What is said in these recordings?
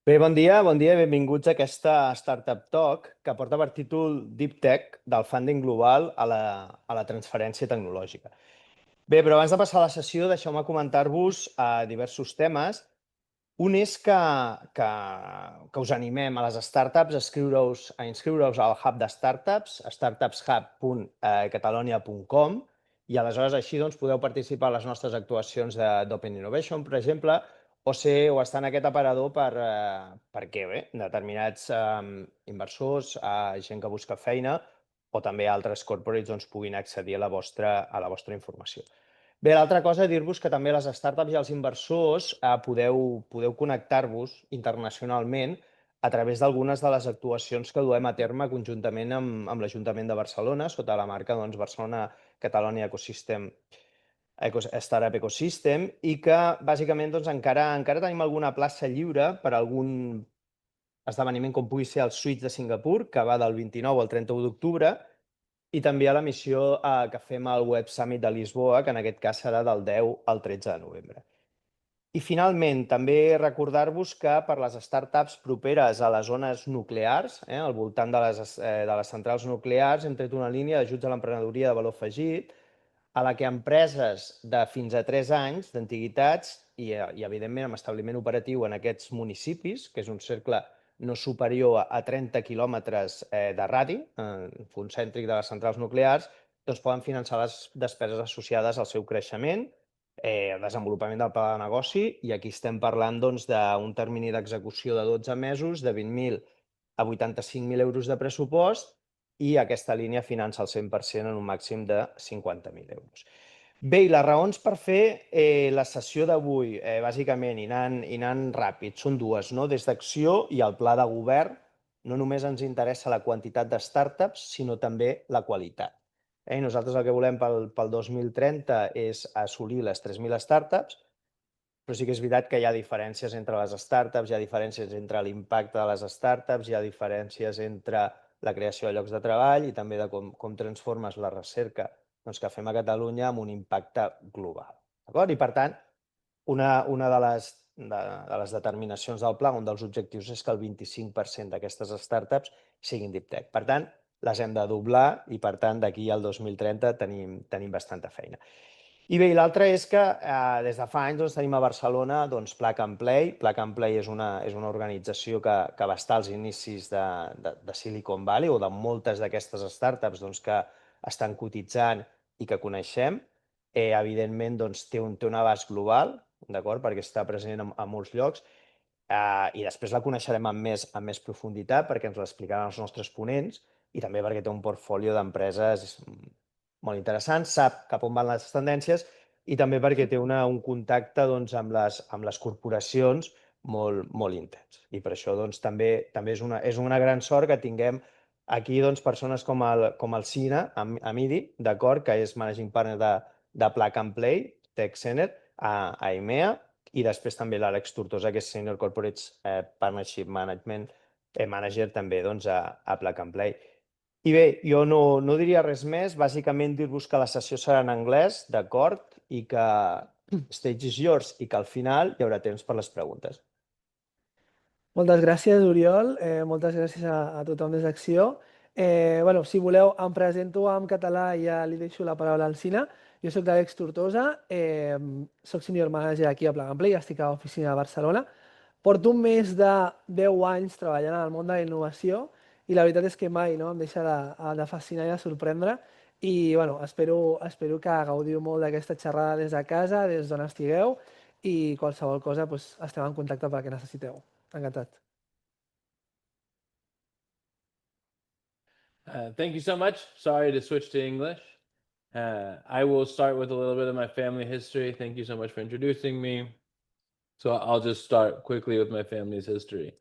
Bé, bon dia i benvinguts a aquesta Startup Talk que porta per títol Deep Tech del funding global a la transferència tecnològica. Bé, però abans de passar a la sessió, deixeu-me comentar-vos diversos temes. Un és que us animem a les startups a inscriure-us al hub de startups, startupshub.catalonia.com, i aleshores així podeu participar a les nostres actuacions d'Open Innovation, per exemple, o estar en aquest aparador perquè determinats inversors, gent que busca feina, o també altres corporates puguin accedir a la vostra informació. Bé, l'altra cosa, dir-vos que també les startups i els inversors podeu connectar-vos internacionalment a través d'algunes de les actuacions que duem a terme conjuntament amb l'Ajuntament de Barcelona, sota la marca Barcelona Catalonia Ecosystem, Startup Ecosystem, i que bàsicament encara tenim alguna plaça lliure per algun esdeveniment com pugui ser el Switch de Singapur, que va del 29 al 31 d'octubre, i també a la missió que fem al Web Summit de Lisboa, que en aquest cas serà del 10 al 13 de novembre. I finalment, també recordar-vos que per les startups properes a les zones nuclears, al voltant de les centrals nuclears, hem tret una línia d'ajuts a l'emprenedoria de valor afegit, a la que empreses de fins a 3 anys d'antiguitats i, evidentment, amb establiment operatiu en aquests municipis, que és un cercle no superior a 30 quilòmetres de radi, concèntric de les centrals nuclears, poden finançar les despeses associades al seu creixement, el desenvolupament del pla de negoci, i aquí estem parlant d'un termini d'execució de 12 mesos, de 20.000 a 85.000 euros de pressupost, i aquesta línia finança el 100% en un màxim de 50.000 euros. Bé, i les raons per fer la sessió d'avui, bàsicament, i anant ràpid, són dues, no? Des d'Acció i el pla de govern, no només ens interessa la quantitat de startups, sinó també la qualitat. I nosaltres el que volem pel 2030 és assolir les 3.000 startups, però sí que és veritat que hi ha diferències entre les startups, hi ha diferències entre l'impacte de les startups, hi ha diferències entre la creació de llocs de treball i també de com transformes la recerca que fem a Catalunya amb un impacte global. I, per tant, una de les determinacions del pla, un dels objectius, és que el 25% d'aquestes startups siguin deep tech. Per tant, les hem de doblar i, per tant, d'aquí al 2030 tenim bastanta feina. I bé, l'altre és que des de fa anys tenim a Barcelona Plug and Play. Plug and Play és una organització que va estar als inicis de Silicon Valley, o de moltes d'aquestes startups que estan cotitzant i que coneixem. Evidentment, té un abast global, perquè està present a molts llocs, i després la coneixerem amb més profunditat perquè ens l'explicaran els nostres ponents, i també perquè té un portfòlio d'empreses molt interessant, sap cap on van les tendències, i també perquè té un contacte amb les corporacions molt intens. I per això també és una gran sort que tinguem aquí persones com el Sina Amidi, que és Managing Partner de Plug and Play Tech Center a EMEA, i després també l'Àlex Tortosa, que és Senior Corporate Partnership Manager també a Plug and Play. I bé, jo no diria res més, bàsicament dir-vos que la sessió serà en anglès, d'acord, i que stage is yours, i que al final hi haurà temps per les preguntes. Moltes gràcies, Oriol. Moltes gràcies a tothom des d'Acció. Si voleu, em presento en català i ja li deixo la paraula al Sina. Jo soc l'Àlex Tortosa, soc senior manager aquí a Plug and Play, estic a l'oficina de Barcelona. Porto més de 10 anys treballant en el món de la innovació i la veritat és que mai em deixa de fascinar i de sorprendre. I espero que gaudiu molt d'aquesta xerrada des de casa, des d'on estigueu, i qualsevol cosa estem en contacte per a què necessiteu. Encantat. Thank you so much. Sorry to switch to English. I will start with a little bit of my family history. Thank you so much for introducing me. So I'll just start quickly with my family's history.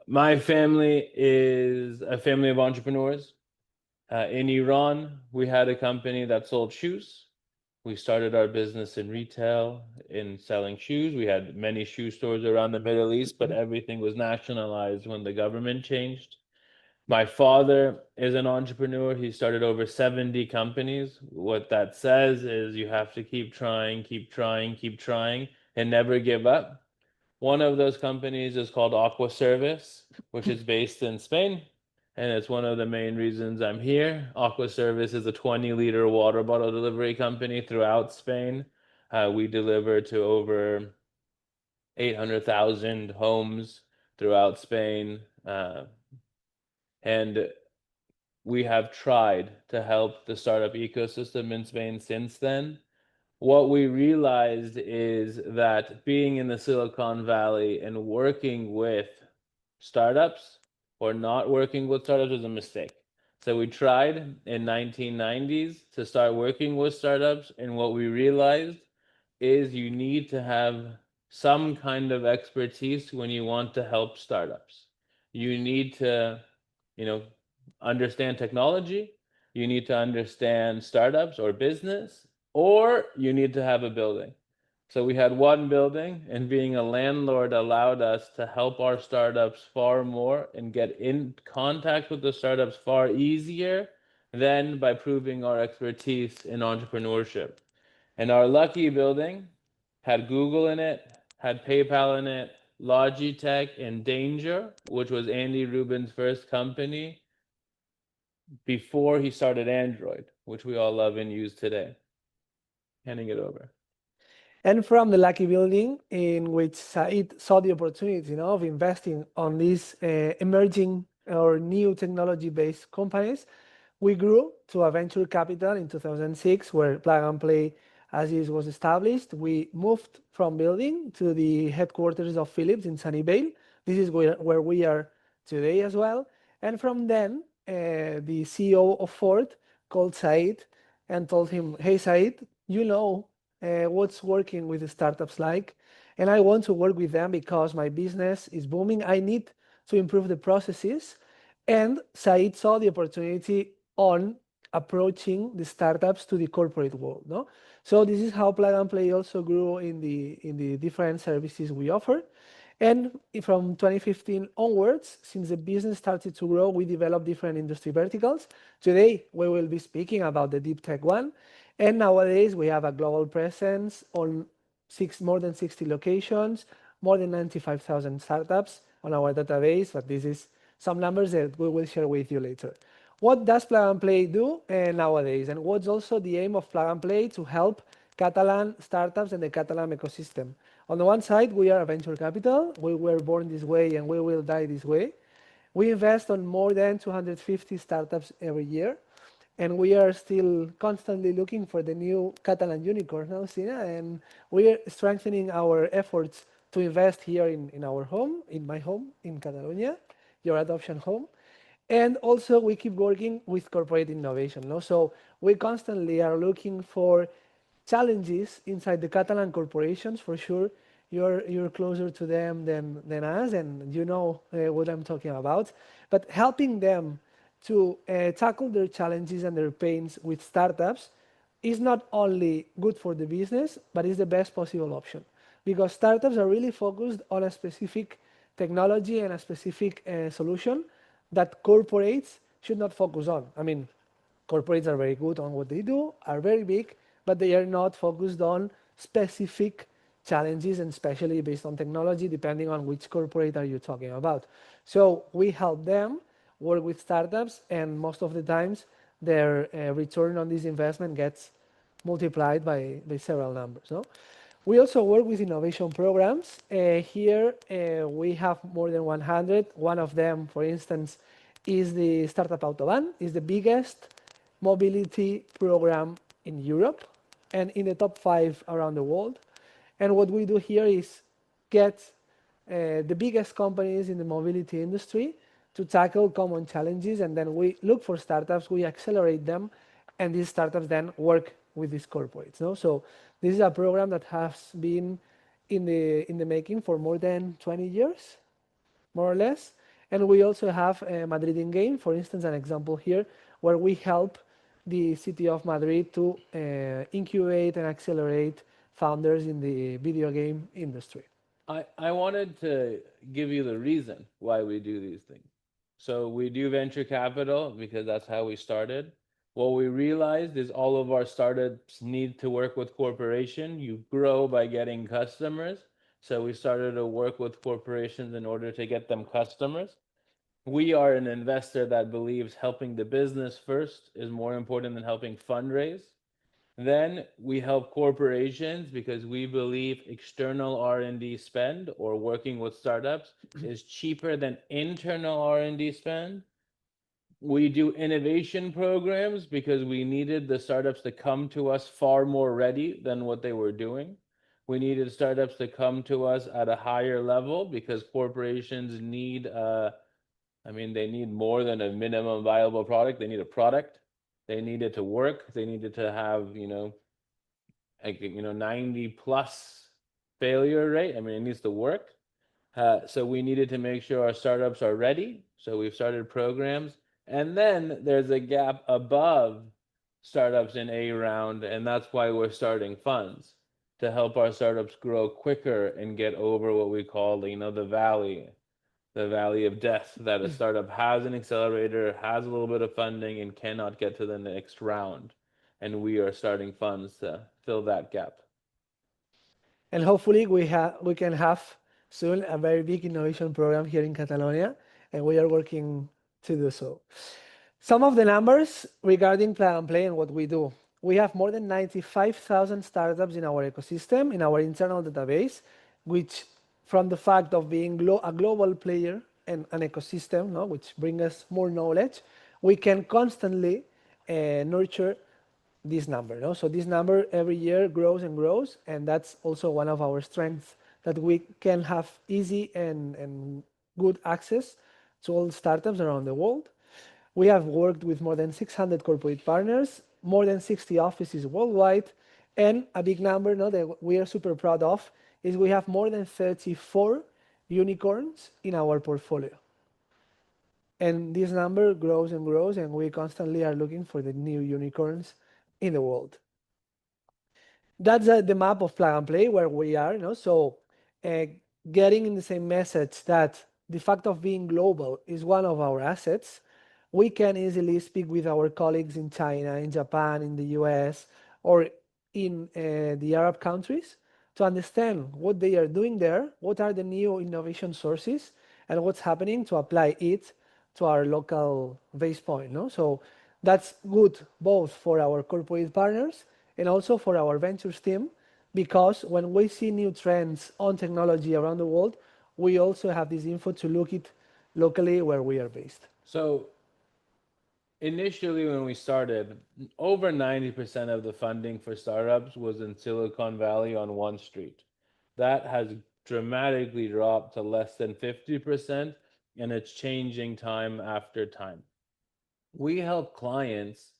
My family is a family of entrepreneurs. In Iran, we had a company that sold shoes. We started our business in retail, in selling shoes. We had many shoe stores around the Middle East, but everything was nationalized when the government changed. My father is an entrepreneur. He started over 70 companies. What that says is you have to keep trying, and never give up. One of those companies is called Aqua Service, which is based in Spain. And it's one of the main reasons I'm here. Aqua Service is a 20-liter water bottle delivery company throughout Spain. We deliver to over 800,000 homes throughout Spain. And we have tried to help the startup ecosystem in Spain since then. What we realized is that being in the Silicon Valley and working with startups or not working with startups is a mistake. So we tried in 1990s to start working with startups, and what we realized is you need to have some kind of expertise when you want to help startups. You need to, understand technology, you need to understand startups or business, or you need to have a building. So we had one building, and being a landlord allowed us to help our startups far more and get in contact with the startups far easier than by proving our expertise in entrepreneurship. And our lucky building had Google in it, had PayPal in it, Logitech, and Danger, which was Andy Rubin's first company before he started Android, which we all love and use today. Handing it over. And from the lucky building in which Said saw the opportunity of investing on these emerging or new technology-based companies, we grew to a venture capital in 2006 where Plug and Play as is was established. We moved from building to the headquarters of Philips in Sunnyvale. This is where we are today as well. And from then, the CEO of Ford called Said and told him, hey, Said, what's working with the startups like, and I want to work with them because my business is booming. I need to improve the processes. And Said saw the opportunity on approaching the startups to the corporate world. No? So this is how Plug and Play also grew in the different services we offer. And from 2015 onwards, since the business started to grow, we developed different industry verticals. Today, we will be speaking about the deep tech one. And nowadays, we have a global presence on more than 60 locations, more than 95,000 startups on our database, but this is some numbers that we will share with you later. What does Plug and Play do nowadays? And what's also the aim of Plug and Play to help Catalan startups and the Catalan ecosystem? On the one side, we are a venture capital. We were born this way and we will die this way. We invest on more than 250 startups every year. And we are still constantly looking for the new Catalan unicorn now, Sina, and we are strengthening our efforts to invest here in our home, in my home, in Catalonia, your adoption home. And also we keep working with corporate innovation. No? So we constantly are looking for challenges inside the Catalan corporations, for sure. You're closer to them than us, and you know what I'm talking about. But helping them to tackle their challenges and their pains with startups is not only good for the business, but is the best possible option. Because startups are really focused on a specific technology and a specific solution that corporates should not focus on. I mean, corporates are very good on what they do, are very big, but they are not focused on specific challenges, and especially based on technology, depending on which corporate are you talking about. So we help them work with startups, and most of the times their return on this investment gets multiplied by several numbers. No? We also work with innovation programs. Here we have more than 100. One of them, for instance, is the Startup Autobahn. It's the biggest mobility program in Europe and in the top 5 around the world. And what we do here is get the biggest companies in the mobility industry to tackle common challenges, and then we look for startups, we accelerate them, and these startups then work with these corporates. No? So this is a program that has been in the making for more than 20 years, more or less. And we also have Madrid in Game, for instance, an example here, where we help the city of Madrid to incubate and accelerate founders in the video game industry. I wanted to give you the reason why we do these things. So we do venture capital because that's how we started. What we realized is all of our startups need to work with corporation. You grow by getting customers. So we started to work with corporations in order to get them customers. We are an investor that believes helping the business first is more important than helping fundraise. Then we help corporations because we believe external R&D spend or working with startups is cheaper than internal R&D spend. We do innovation programs because we needed the startups to come to us far more ready than what they were doing. We needed startups to come to us at a higher level because corporations need, they need more than a minimum viable product. They need a product. They need it to work. They need it to have, 90 plus failure rate. It needs to work. So we needed to make sure our startups are ready. So we've started programs. And then there's a gap above startups in A round, and that's why we're starting funds to help our startups grow quicker and get over what we call, the valley of death, that a startup has an accelerator, has a little bit of funding, and cannot get to the next round. And we are starting funds to fill that gap. And hopefully we can have soon a very big innovation program here in Catalonia, and we are working to do so. Some of the numbers regarding Plug and Play and what we do. We have more than 95,000 startups in our ecosystem, in our internal database, which from the fact of being a global player and an ecosystem, which brings us more knowledge, we can constantly nurture this number. So this number every year grows and grows, and that's also one of our strengths, that we can have easy and good access to all startups around the world. We have worked with more than 600 corporate partners, more than 60 offices worldwide, and a big number that we are super proud of is we have more than 34 unicorns in our portfolio. And this number grows and grows, and we constantly are looking for the new unicorns in the world. That's the map of Plug and Play where we are. So getting in the same message that the fact of being global is one of our assets, we can easily speak with our colleagues in China, in Japan, in the US, or in the Arab countries to understand what they are doing there, what are the new innovation sources, and what's happening to apply it to our local base point. So that's good both for our corporate partners and also for our ventures team, because when we see new trends on technology around the world, we also have this info to look it locally where we are based. So initially when we started, over 90% of the funding for startups was in Silicon Valley on one street. That has dramatically dropped to less than 50%, and it's changing time after time. We help clients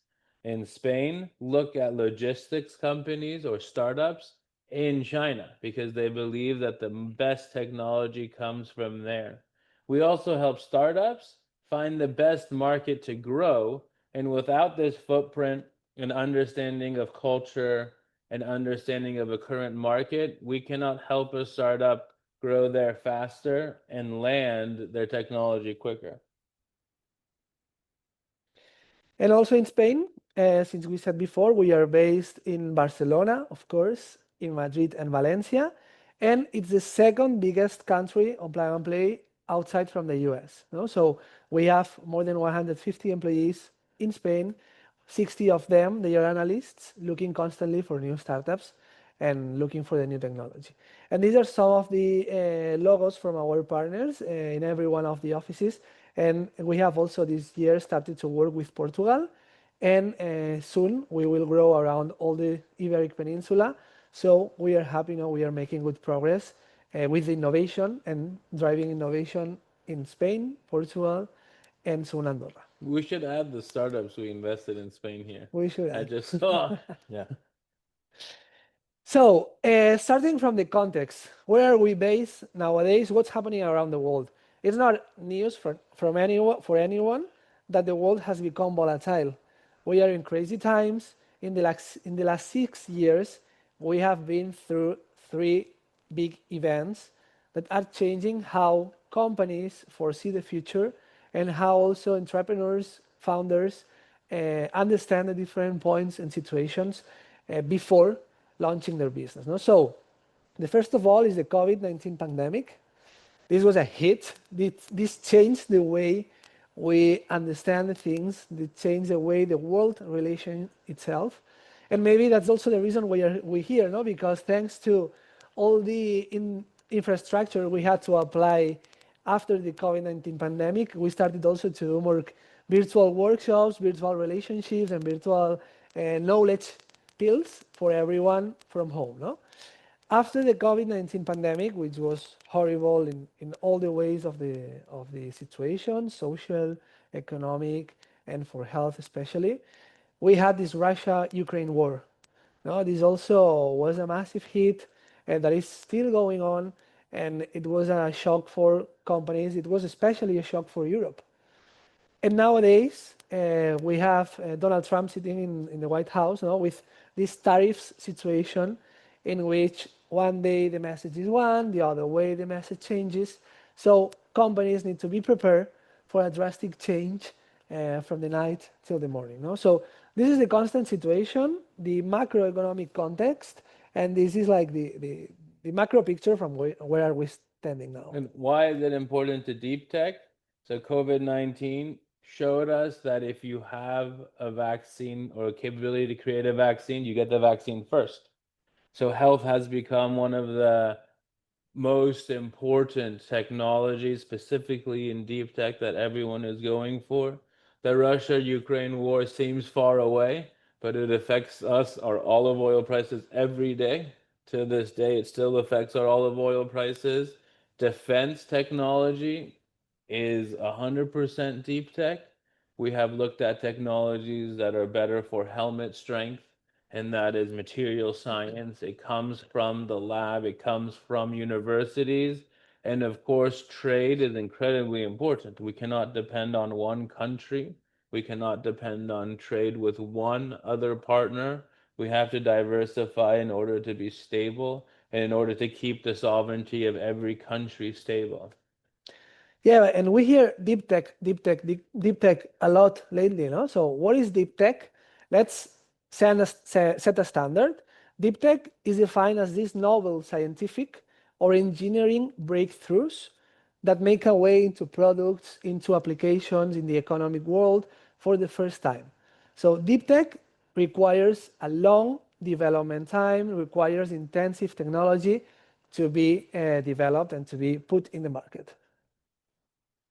in Spain look at logistics companies or startups in China because they believe that the best technology comes from there. We also help startups find the best market to grow, and without this footprint and understanding of culture and understanding of a current market, we cannot help a startup grow there faster and land their technology quicker. And also in Spain, since we said before, we are based in Barcelona, of course, in Madrid and Valencia, and it's the second biggest country on Plug and Play outside from the US. So we have more than 150 employees in Spain, 60 of them, they are analysts looking constantly for new startups and looking for the new technology. And these are some of the logos from our partners in every one of the offices. And we have also this year started to work with Portugal, and soon we will grow around all the Iberic Peninsula. So we are happy now, we are making good progress with innovation and driving innovation in Spain, Portugal, and soon Andorra. We should add the startups we invested in Spain here. We should I add. just saw. Yeah. So starting from the context, where are we based nowadays? What's happening around the world? It's not news for anyone that the world has become volatile. We are in crazy times. In the last 6 years, we have been through 3 big events that are changing how companies foresee the future and how also entrepreneurs, founders understand the different points and situations before launching their business. So The first of all is the COVID-19 pandemic. This was a hit. This changed the way we understand things. It changed the way the world relation itself. And maybe that's also the reason we're here, no? Because thanks to all the infrastructure we had to apply after the COVID-19 pandemic, we started also to do more virtual workshops, virtual relationships, and virtual knowledge pills for everyone from home, no? After the COVID-19 pandemic, which was horrible in all the ways of the situation, social, economic, and for health especially, we had this Russia-Ukraine war. No, this also was a massive hit that is still going on, and it was a shock for companies. It was especially a shock for Europe. And nowadays, we have Donald Trump sitting in the White House, no, with this tariffs situation in which one day the message is one, the other way the message changes. So companies need to be prepared for a drastic change from the night till the morning. No? So this is the constant situation, the macroeconomic context, and this is like the macro picture from where are we standing now. And why is it important to deep tech? So COVID-19 showed us that if you have a vaccine or a capability to create a vaccine, you get the vaccine first. So health has become one of the most important technologies, specifically in deep tech, that everyone is going for. The Russia-Ukraine war seems far away, but it affects us, our olive oil prices every day. To this day, it still affects our olive oil prices. Defense technology is 100% deep tech. We have looked at technologies that are better for helmet strength, and that is material science. It comes from the lab, it comes from universities. And of course, trade is incredibly important. We cannot depend on one country. We cannot depend on trade with one other partner. We have to diversify in order to be stable and in order to keep the sovereignty of every country stable. Yeah, and we hear deep tech a lot lately, no? So what is deep tech? Let's set a standard. Deep tech is defined as these novel scientific or engineering breakthroughs that make a way into products, into applications in the economic world for the first time. So deep tech requires a long development time, requires intensive technology to be developed and to be put in the market.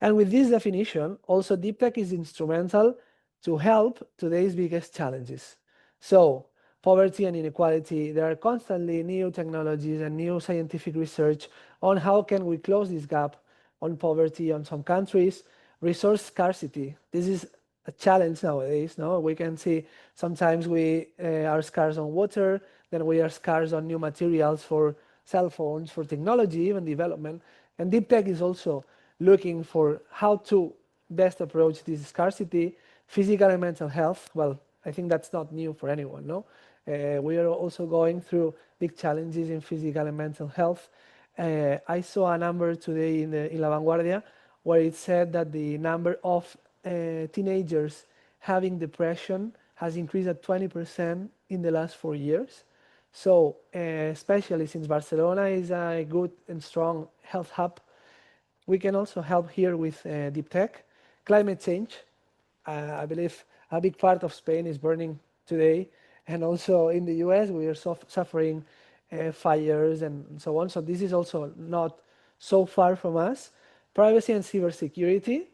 And with this definition, also deep tech is instrumental to help today's biggest challenges. So poverty and inequality, there are constantly new technologies and new scientific research on how can we close this gap on poverty on some countries. Resource scarcity, this is a challenge nowadays. No, we can see sometimes we are scarce on water, then we are scarce on new materials for cell phones, for technology, even development. And deep tech is also looking for how to best approach this scarcity. Physical and mental health, well, I think that's not new for anyone, no? We are also going through big challenges in physical and mental health. I saw a number today in La Vanguardia where it said that the number of teenagers having depression has increased at 20% in the last 4 years. So especially since Barcelona is a good and strong health hub, we can also help here with deep tech. Climate change, I believe a big part of Spain is burning today. And also in the US, we are suffering fires and so on. So this is also not so far from us. Privacy and cybersecurity.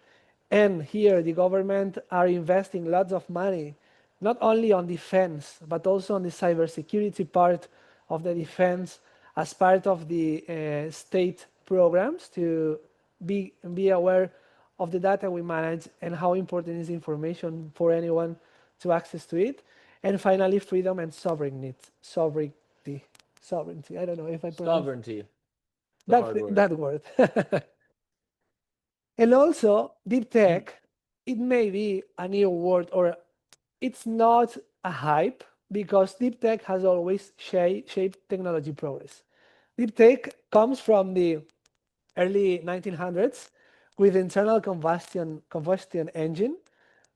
And here the government are investing lots of money, not only on defense, but also on the cybersecurity part of the defense as part of the state programs to be aware of the data we manage and how important is information for anyone to access to it. And finally, freedom and sovereignty. I don't know if I pronounce Sovereignty. The hard word. that word. And also, deep tech, it may be a new word or it's not a hype because deep tech has always shaped technology progress. Deep tech comes from the early 1900s with internal combustion engine,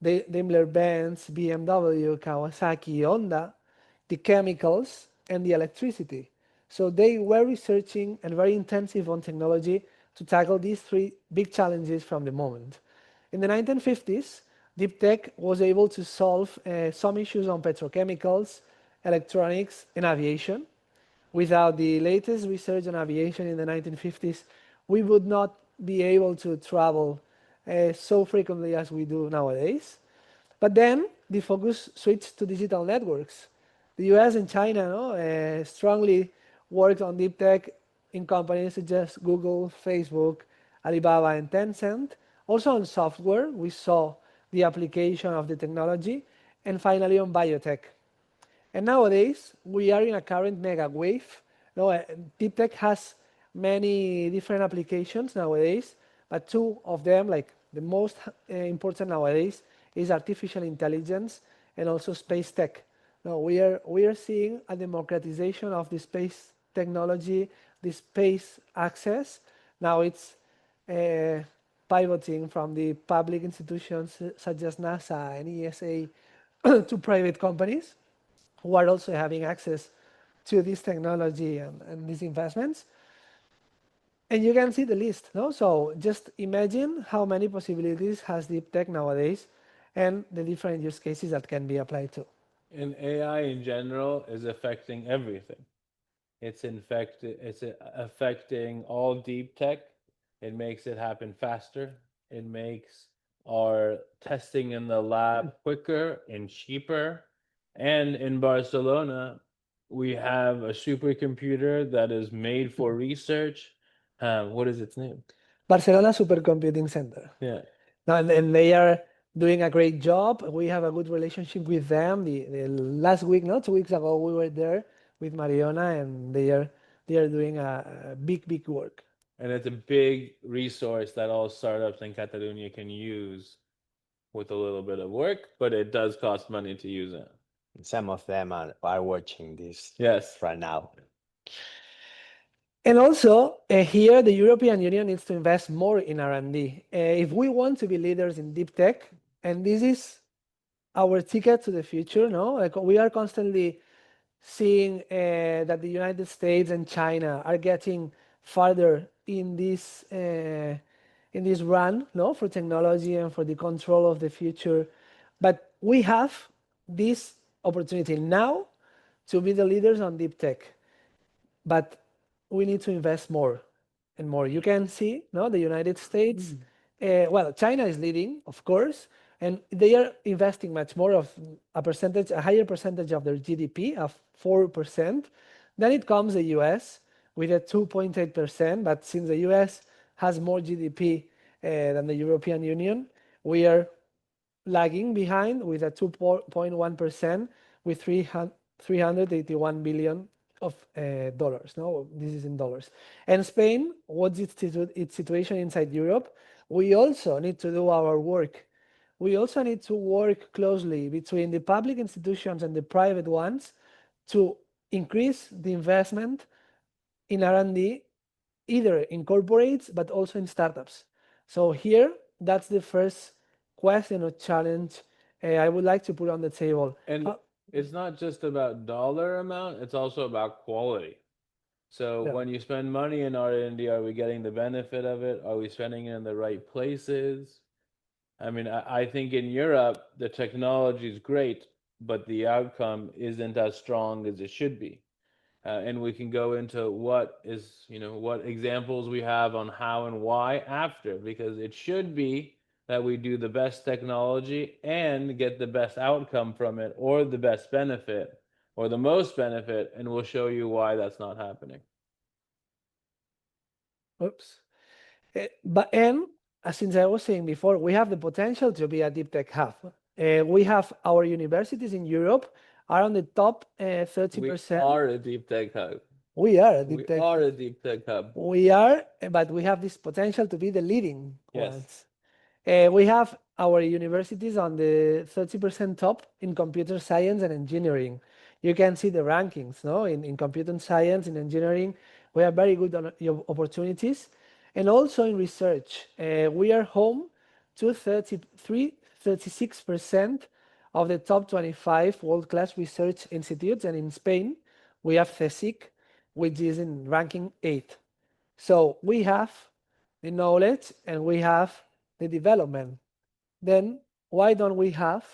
the Daimler-Benz, BMW, Kawasaki, Honda, the chemicals, and the electricity. So they were researching and very intensive on technology to tackle these three big challenges from the moment. In the 1950s, deep tech was able to solve some issues on petrochemicals, electronics, and aviation. Without the latest research on aviation in the 1950s, we would not be able to travel so frequently as we do nowadays. But then the focus switched to digital networks. The US and China strongly worked on deep tech in companies such as Google, Facebook, Alibaba, and Tencent. Also on software, we saw the application of the technology, and finally on biotech. And nowadays, we are in a current mega wave. Deep tech has many different applications nowadays, but two of them, like the most important nowadays, is artificial intelligence and also space tech. Now, we are seeing a democratization of the space technology, the space access. Now it's pivoting from the public institutions such as NASA and ESA to private companies who are also having access to this technology and these investments. And you can see the list. So just imagine how many possibilities has deep tech nowadays and the different use cases that can be applied to. And AI in general is affecting everything. It's affecting all deep tech. It makes it happen faster. It makes our testing in the lab quicker and cheaper. And in Barcelona, we have a supercomputer that is made for research. What is its name? Barcelona Supercomputing Center. Yeah. Now, and they are doing a great job. We have a good relationship with them. The last week, 2 weeks ago, we were there with Mariona, and they are doing a big work. And it's a big resource that all startups in Catalonia can use with a little bit of work, but it does cost money to use it. Some of them are watching this Yes. right now. And also, here, the European Union needs to invest more in R&D. If we want to be leaders in deep tech, and this is our ticket to the future, like we are constantly seeing that the United States and China are getting farther in this run, for technology and for the control of the future. But we have this opportunity now to be the leaders on deep tech. But we need to invest more and more. You can see, the United States, well, China is leading, of course, and they are investing much more of a higher percentage of their GDP of 4%. Then it comes the US with a 2.8%, but since the US has more GDP than the European Union, we are lagging behind with a 2.1% with 381 billion of dollars. This is in dollars. And Spain, what's its situation inside Europe? We also need to do our work. We also need to work closely between the public institutions and the private ones to increase the investment in R&D, either in corporates, but also in startups. So here, that's the first question or challenge I would like to put on the table. And it's not just about dollar amount, it's also about quality. So Yeah. when you spend money in R&D, are we getting the benefit of it? Are we spending it in the right places? I mean, I think in Europe, the technology is great, but the outcome isn't as strong as it should be. And we can go into what examples we have on how and why after, because it should be that we do the best technology and get the best outcome from it, or the best benefit, or the most benefit, and we'll show you why that's not happening. Oops. Since I was saying before, we have the potential to be a deep tech hub. We have our universities in Europe are on the top 30%. We are a deep tech hub. We are a deep tech. We are a deep tech hub. We are, but we have this potential to be the leading Yes. ones. We have our universities on the 30% top in computer science and engineering. You can see the rankings, in computer science and engineering. We have very good opportunities. And also in research, we are home to 36% of the top 25 world-class research institutes. And in Spain, we have CSIC, which is in ranking 8. So we have the knowledge and we have the development. Then why don't we have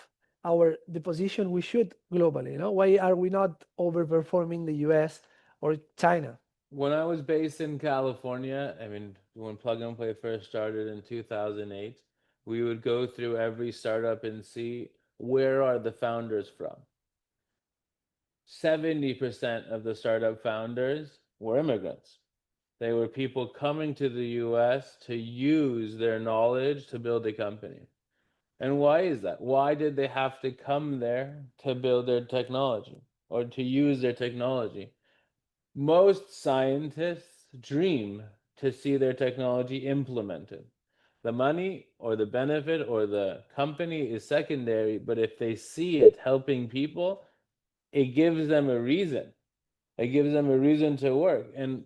the position we should globally? You know, why are we not overperforming the US or China? When I was based in California, I mean, when Plug and Play first started in 2008, we would go through every startup and see where are the founders from. 70% of the startup founders were immigrants. They were people coming to the US to use their knowledge to build a company. And why is that? Why did they have to come there to build their technology or to use their technology? Most scientists dream to see their technology implemented. The money or the benefit or the company is secondary, but if they see it helping people, it gives them a reason. It gives them a reason to work. And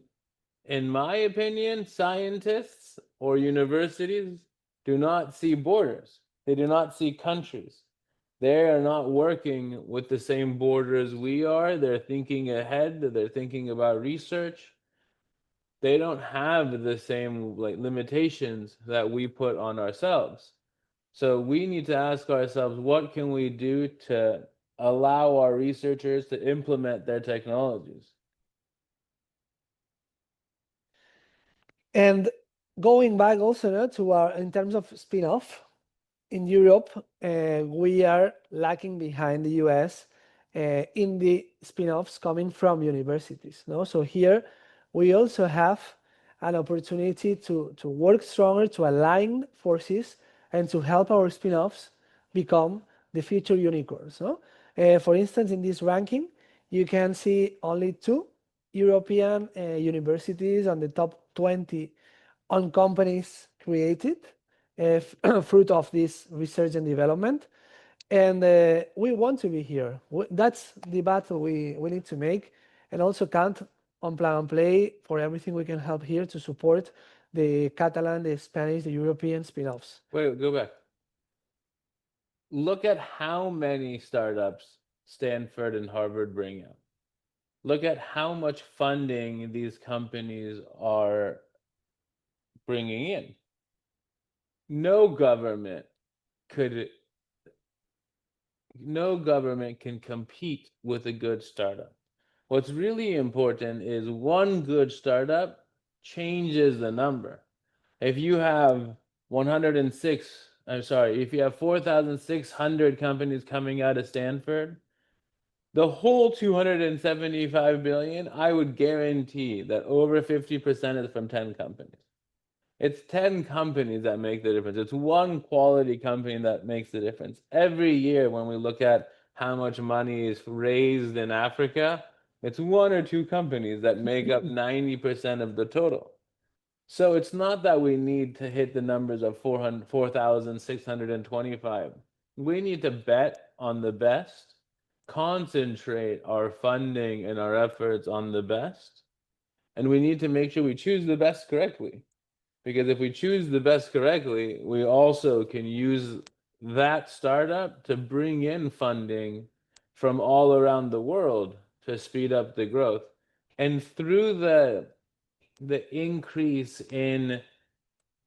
in my opinion, scientists or universities do not see borders. They do not see countries. They are not working with the same borders we are. They're thinking ahead. They're thinking about research. They don't have the same limitations that we put on ourselves. So we need to ask ourselves, what can we do to allow our researchers to implement their technologies? And going back also to in terms of spin-off, in Europe, we are lacking behind the US in the spin-offs coming from universities. No? So here we also have an opportunity to work stronger, to align forces, and to help our spin-offs become the future unicorns. No? For instance, in this ranking, you can see only 2 European universities on the top 20 on companies created, fruit of this research and development. And we want to be here. That's the battle we need to make, and also count on Plug and Play for everything we can help here to support the Catalan, the Spanish, the European spin-offs. Wait, go back. Look at how many startups Stanford and Harvard bring out. Look at how much funding these companies are bringing in. No government can compete with a good startup. What's really important is one good startup changes the number. If you have 4,600 companies coming out of Stanford, the whole 275 billion, I would guarantee that over 50% is from 10 companies. It's 10 companies that make the difference. It's one quality company that makes the difference. Every year when we look at how much money is raised in Africa, it's 1 or 2 companies that make up 90% of the total. So it's not that we need to hit the numbers of 4,625. We need to bet on the best, concentrate our funding and our efforts on the best, and we need to make sure we choose the best correctly. Because if we choose the best correctly, we also can use that startup to bring in funding from all around the world to speed up the growth. And through the increase in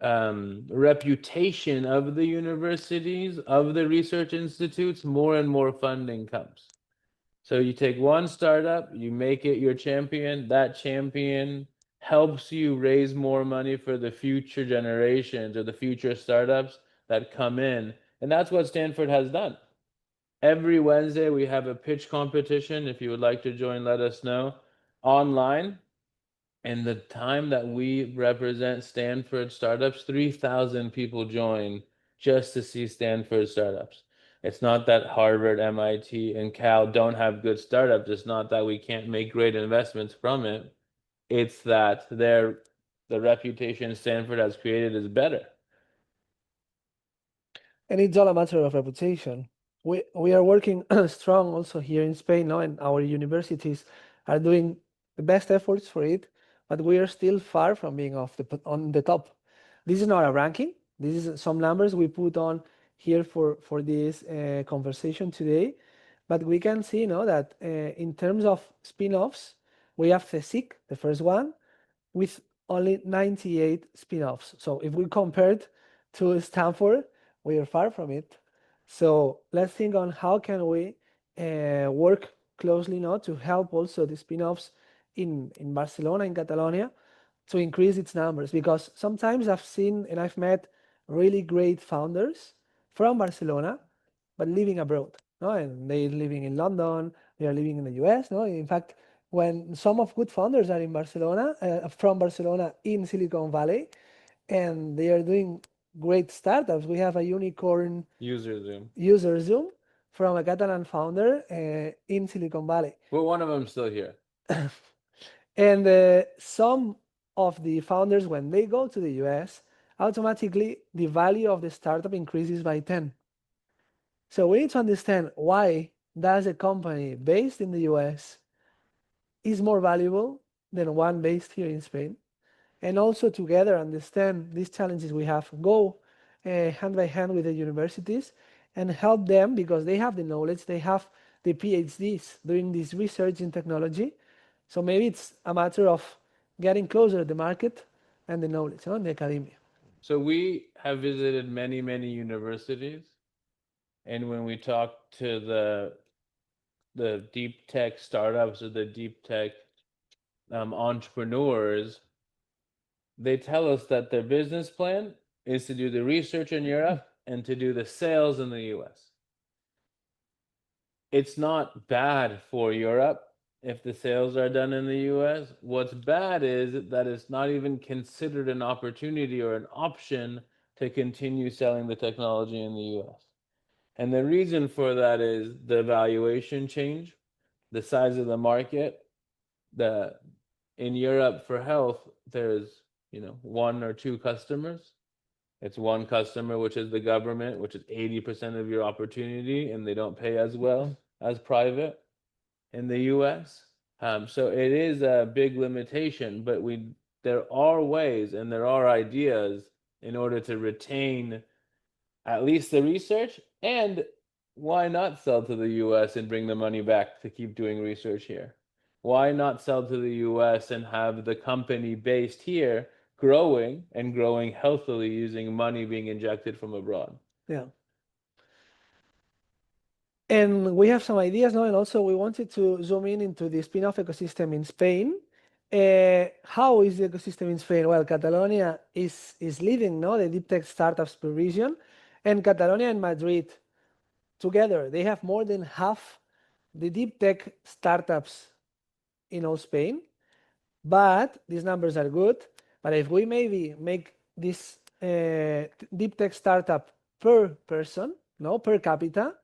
reputation of the universities, of the research institutes, more and more funding comes. So you take one startup, you make it your champion, that champion helps you raise more money for the future generations or the future startups that come in. And that's what Stanford has done. Every Wednesday, we have a pitch competition. If you would like to join, let us know. Online, in the time that we represent Stanford startups, 3,000 people join just to see Stanford startups. It's not that Harvard, MIT, and Cal don't have good startups. It's not that we can't make great investments from it. It's that the reputation Stanford has created is better. And it's all a matter of reputation. We are working strong also here in Spain, no? And our universities are doing the best efforts for it, but we are still far from being on the top. This is not a ranking. This is some numbers we put on here for this conversation today. But we can see, that in terms of spin-offs, we have CSIC, the first one, with only 98 spin-offs. So if we compared to Stanford, we are far from it. So let's think on how can we work closely now to help also the spin-offs in Barcelona, in Catalonia, to increase its numbers. Because sometimes I've seen and I've met really great founders from Barcelona, but living abroad. No? And they're living in London, they are living in the US. No? In fact, when some of good founders are in Barcelona, from Barcelona in Silicon Valley, and they are doing great startups. We have a unicorn UserZoom from a Catalan founder in Silicon Valley. Well, one of them still here. And some of the founders, when they go to the US, automatically the value of the startup increases by 10. So we need to understand why does a company based in the US is more valuable than one based here in Spain, and also together understand these challenges we have, go hand by hand with the universities and help them, because they have the knowledge, they have the PhDs doing this research in technology. So maybe it's a matter of getting closer to the market and the knowledge, and the academia. So we have visited many, many universities, and when we talk to the deep tech startups or the deep tech entrepreneurs, they tell us that their business plan is to do the research in Europe and to do the sales in the US. It's not bad for Europe if the sales are done in the US. What's bad is that it's not even considered an opportunity or an option to continue selling the technology in the US. And the reason for that is the valuation change, the size of the market. In Europe for health, there's one or two customers. It's one customer, which is the government, which is 80% of your opportunity, and they don't pay as well as private in the US. So it is a big limitation, but there are ways and there are ideas in order to retain at least the research, and why not sell to the US and bring the money back to keep doing research here? Why not sell to the US and have the company based here growing and growing healthily using money being injected from abroad? Yeah. And we have some ideas now, and also we wanted to zoom in into the spin-off ecosystem in Spain. How is the ecosystem in Spain? Well, Catalonia is leading the deep tech startups per region, and Catalonia and Madrid together, they have more than half the deep tech startups in all Spain. But these numbers are good. But if we maybe make this deep tech startup per person, per capita,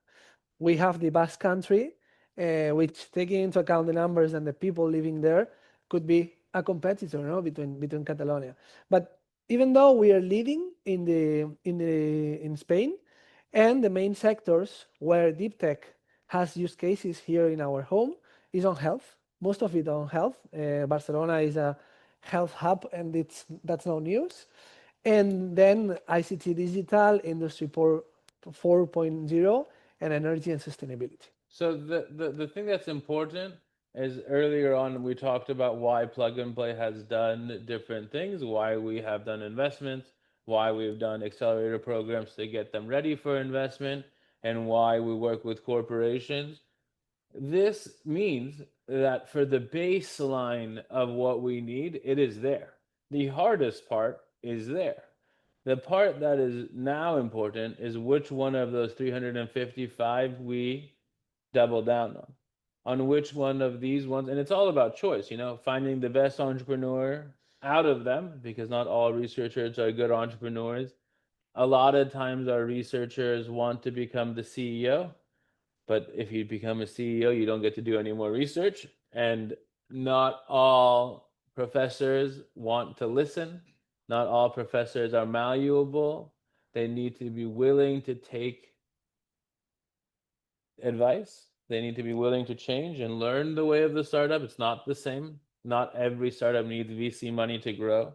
we have the Basque Country, which, taking into account the numbers and the people living there, could be a competitor between Catalonia. But even though we are leading in Spain, and the main sectors where deep tech has use cases here in our home is on health. Most of it on health. Barcelona is a health hub, and that's no news. And then ICT digital, Industry 4.0, and energy and sustainability. So the thing that's important is, earlier on we talked about why Plug and Play has done different things, why we have done investments, why we've done accelerator programs to get them ready for investment, and why we work with corporations. This means that for the baseline of what we need, it is there. The hardest part is there. The part that is now important is which one of those 355 we double down on which one of these ones. And it's all about choice, finding the best entrepreneur out of them, because not all researchers are good entrepreneurs. A lot of times our researchers want to become the CEO, but if you become a CEO, you don't get to do any more research. And not all professors want to listen. Not all professors are malleable. They need to be willing to take advice. They need to be willing to change and learn the way of the startup. It's not the same. Not every startup needs VC money to grow.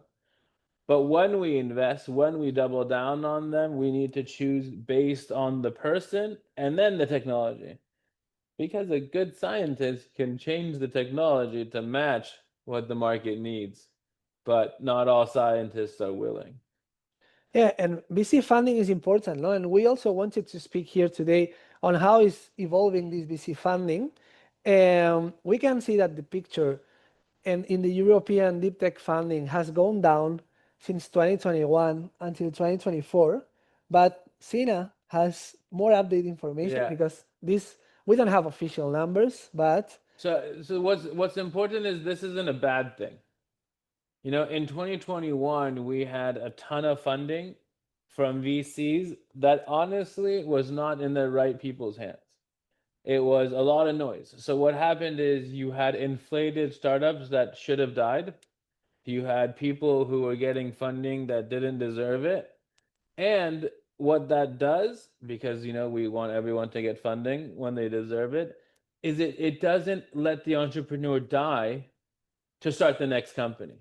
But when we invest, when we double down on them, we need to choose based on the person and then the technology. Because a good scientist can change the technology to match what the market needs, but not all scientists are willing. Yeah, and VC funding is important, no? And we also wanted to speak here today on how is evolving this VC funding. We can see that the picture and in the European deep tech funding has gone down since 2021 until 2024, but Sina has more updated information Yeah. because we don't have official numbers, but So what's important is this isn't a bad thing. You know, in 2021, we had a ton of funding from VCs that honestly was not in the right people's hands. It was a lot of noise. So what happened is you had inflated startups that should have died. You had people who were getting funding that didn't deserve it. And what that does, because you know we want everyone to get funding when they deserve it, is it doesn't let the entrepreneur die to start the next company.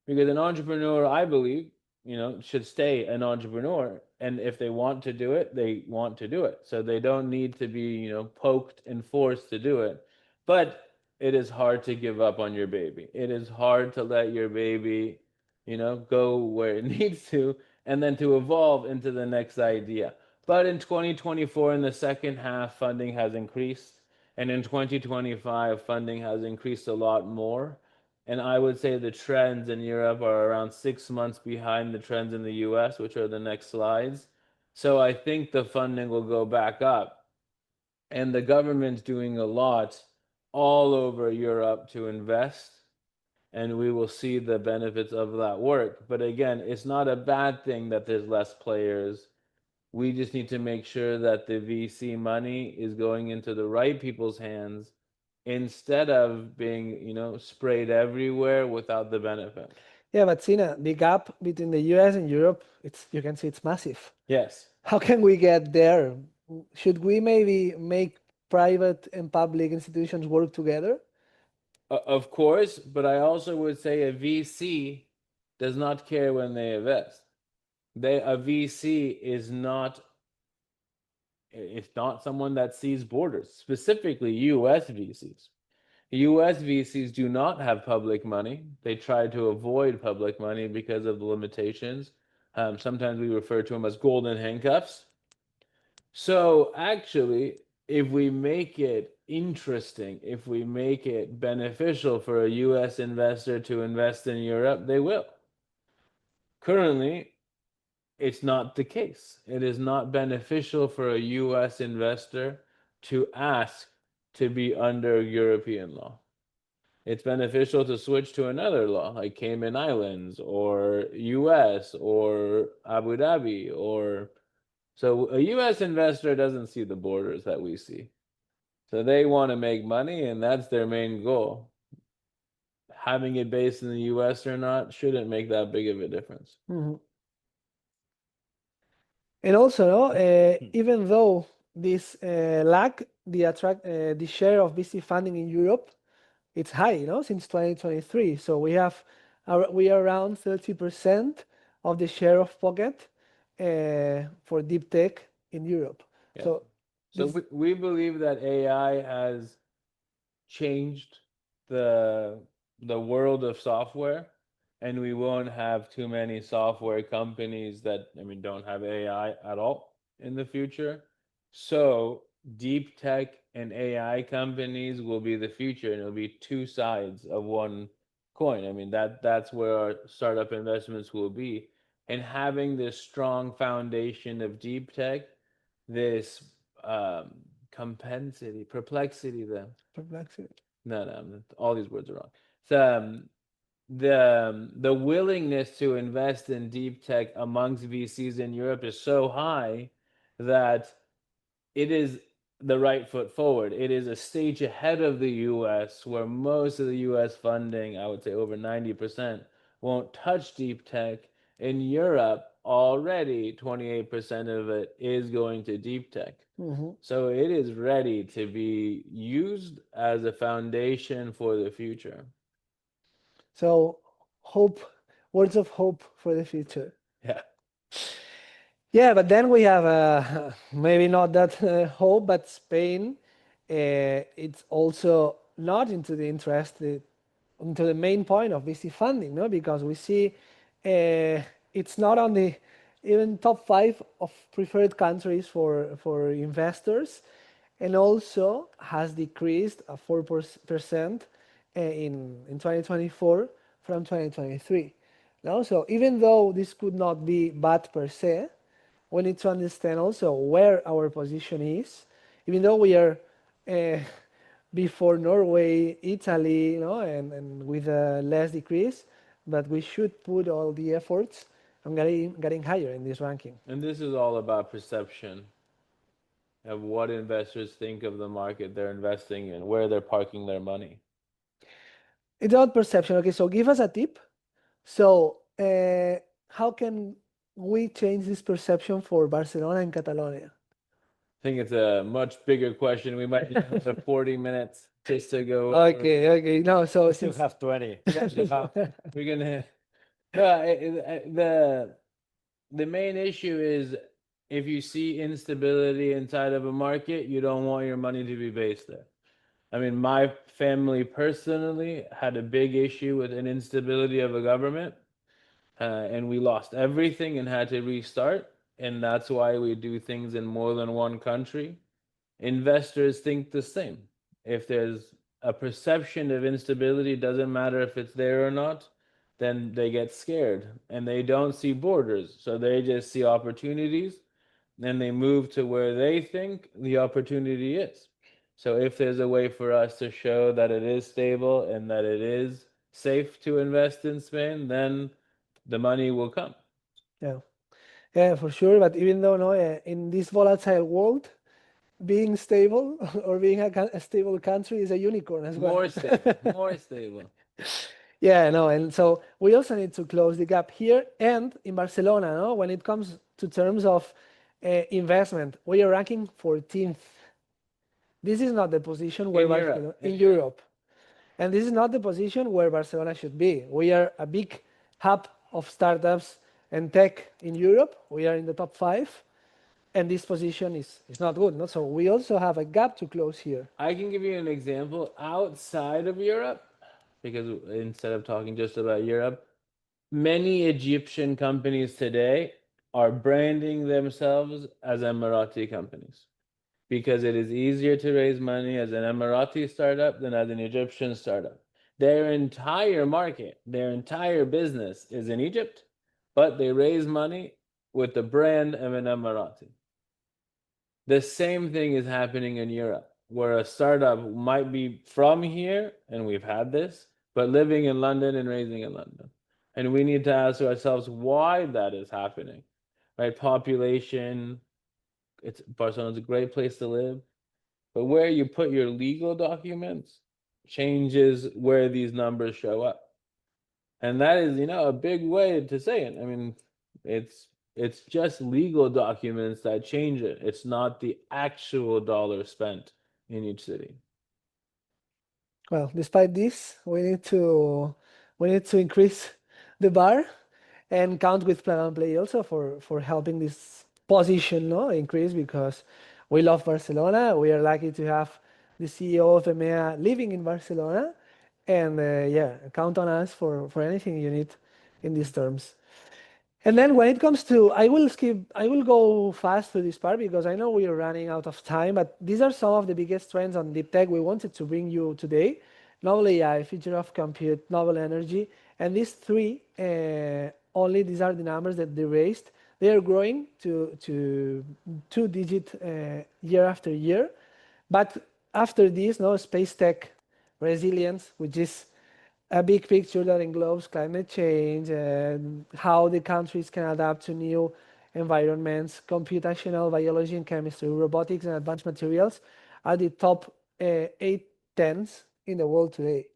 Because an entrepreneur, I believe, you know, should stay an entrepreneur. And if they want to do it, they want to do it. So they don't need to be, you know, poked and forced to do it. But it is hard to give up on your baby. It is hard to let your baby, you know, go where it needs to and then to evolve into the next idea. But in 2024, in the second half, funding has increased. And in 2025, funding has increased a lot more. And I would say the trends in Europe are around 6 months behind the trends in the US, which are the next slides. So I think the funding will go back up. And the government's doing a lot all over Europe to invest. And we will see the benefits of that work. But again, it's not a bad thing that there's less players. We just need to make sure that the VC money is going into the right people's hands instead of being, you know, sprayed everywhere without the benefit. yeah, but Sina, the gap between the US and Europe, you can see it's massive. Yes. How can we get there? Should we maybe make private and public institutions work together? Of course, but I also would say a VC does not care when they invest. A VC is not, it's not someone that sees borders, specifically US VCs. US VCs do not have public money. They try to avoid public money because of the limitations. Sometimes we refer to them as golden handcuffs. So actually, if we make it interesting, if we make it beneficial for a US investor to invest in Europe, they will. Currently, it's not the case. It is not beneficial for a US investor to ask to be under European law. It's beneficial to switch to another law like Cayman Islands or US or Abu Dhabi or so a US investor doesn't see the borders that we see. So they want to make money and that's their main goal. Having it based in the US or not shouldn't make that big of a difference. Mhm. And also, no, even though this lack the share of VC funding in Europe, it's high, you know, since 2023. So we are around 30% of the share of pocket for deep tech in Europe. Yeah. So So this, we believe that AI has changed the world of software, and we won't have too many software companies that don't have AI at all in the future. So deep tech and AI companies will be the future, and it'll be two sides of one coin. I mean that's where our startup investments will be, and having this strong foundation of deep tech, this perplexity, no, all these words are wrong. So the willingness to invest in deep tech amongst VCs in Europe is so high that it is the right foot forward. It is a stage ahead of the US, where most of the US funding, I would say over 90%, won't touch deep tech. In Europe, already 28% of it is going to deep tech. Mhm. So it is ready to be used as a foundation for the future. So words of hope for the future. Yeah. Yeah, but then we have maybe not that hope, but Spain it's also not into the into the main point of VC funding, no? Because we see it's not on the even top 5 of preferred countries for investors, and also has decreased 4% in 2024 from 2023. No? So even though this could not be bad per se, we need to understand also where our position is. Even though we are before Norway, Italy, and with a less decrease, but we should put all the efforts on getting higher in this ranking. And this is all about perception of what investors think of the market they're investing in, where they're parking their money. It's about perception. Okay, so give us a tip. So how can we change this perception for Barcelona and Catalonia? I think it's a much bigger question. We might need 40 minutes just to go. Okay. No, so We still have 20. We're gonna. No, the main issue is if you see instability inside of a market, you don't want your money to be based there. I mean, my family personally had a big issue with an instability of a government, and we lost everything and had to restart. And that's why we do things in more than one country. Investors think the same. If there's a perception of instability, doesn't matter if it's there or not, then they get scared and they don't see borders. So they just see opportunities and they move to where they think the opportunity is. So if there's a way for us to show that it is stable and that it is safe to invest in Spain, then the money will come. Yeah, for sure. But even though in this volatile world, being stable or being a stable country is a unicorn as well. More stable. Yeah, no, and so we also need to close the gap here and in Barcelona. No, when it comes to terms of investment, we are ranking 14th. This is not the position where Barcelona in Europe, and this is not the position where Barcelona should be. We are a big hub of startups and tech in Europe. We are in the top 5. And this position is not good. No? So we also have a gap to close here. I can give you an example outside of Europe, because instead of talking just about Europe, many Egyptian companies today are branding themselves as Emirati companies because it is easier to raise money as an Emirati startup than as an Egyptian startup. Their entire market, their entire business is in Egypt, but they raise money with the brand of an Emirati. The same thing is happening in Europe, where a startup might be from here, and we've had this, but living in London and raising in London. And we need to ask ourselves why that is happening, right? Population, Barcelona's a great place to live, but where you put your legal documents changes where these numbers show up. And that is, a big way to say it. I mean, it's just legal documents that change it. It's not the actual dollar spent in each city. Well, despite this, we need to increase the bar and count with Plan and Play also for helping this position increase, because we love Barcelona. We are lucky to have the CEO of EMEA living in Barcelona, and count on us for anything you need in these terms. And then when it comes to, I will go fast through this part because I know we are running out of time, but these are some of the biggest trends on deep tech we wanted to bring you today. Novel AI, future of compute, novel energy, and these 3, only these are the numbers that they raised. They are growing to 2-digit year after year. But after this, space tech, resilience, which is a big picture that englobes climate change and how the countries can adapt to new environments, computational biology and chemistry, robotics and advanced materials are the top 8 10s in the world today.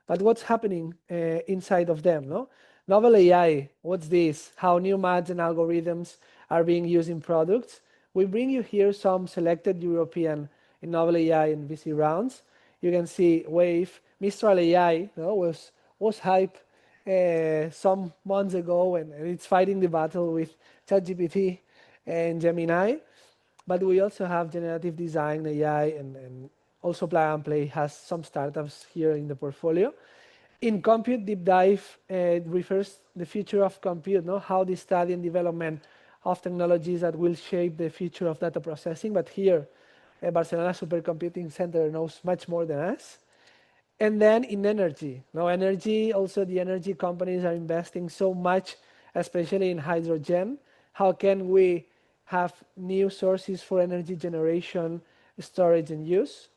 But what's happening inside of them? Novel AI, what's this? How new maths and algorithms are being used in products. We bring you here some selected European in novel AI and VC rounds. You can see Wave, Mistral AI was hype some months ago, and it's fighting the battle with ChatGPT and Gemini. But we also have generative design AI and also Plug and Play has some startups here in the portfolio. In Compute Deep Dive, it refers the future of compute, how the study and development of technologies that will shape the future of data processing. But here, Barcelona Supercomputing Center knows much more than us. And then in energy, energy, also the energy companies are investing so much, especially in hydrogen. How can we have new sources for energy generation, storage, and use?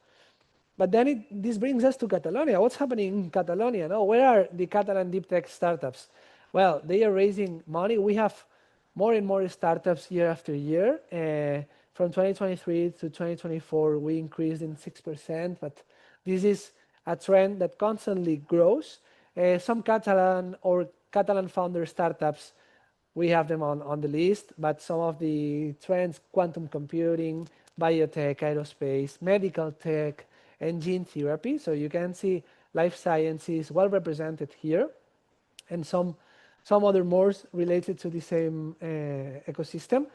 But then this brings us to Catalonia. What's happening in Catalonia? Where are the Catalan deep tech startups? Well, they are raising money. We have more and more startups year after year. From 2023 to 2024, we increased in 6%, but this is a trend that constantly grows. Some Catalan founder startups, we have them on the list, but some of the trends, quantum computing, biotech, aerospace, medical tech, and gene therapy. So you can see life sciences well represented here, and some other more related to the same ecosystem.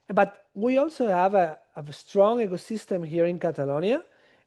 But we also have a strong ecosystem here in Catalonia.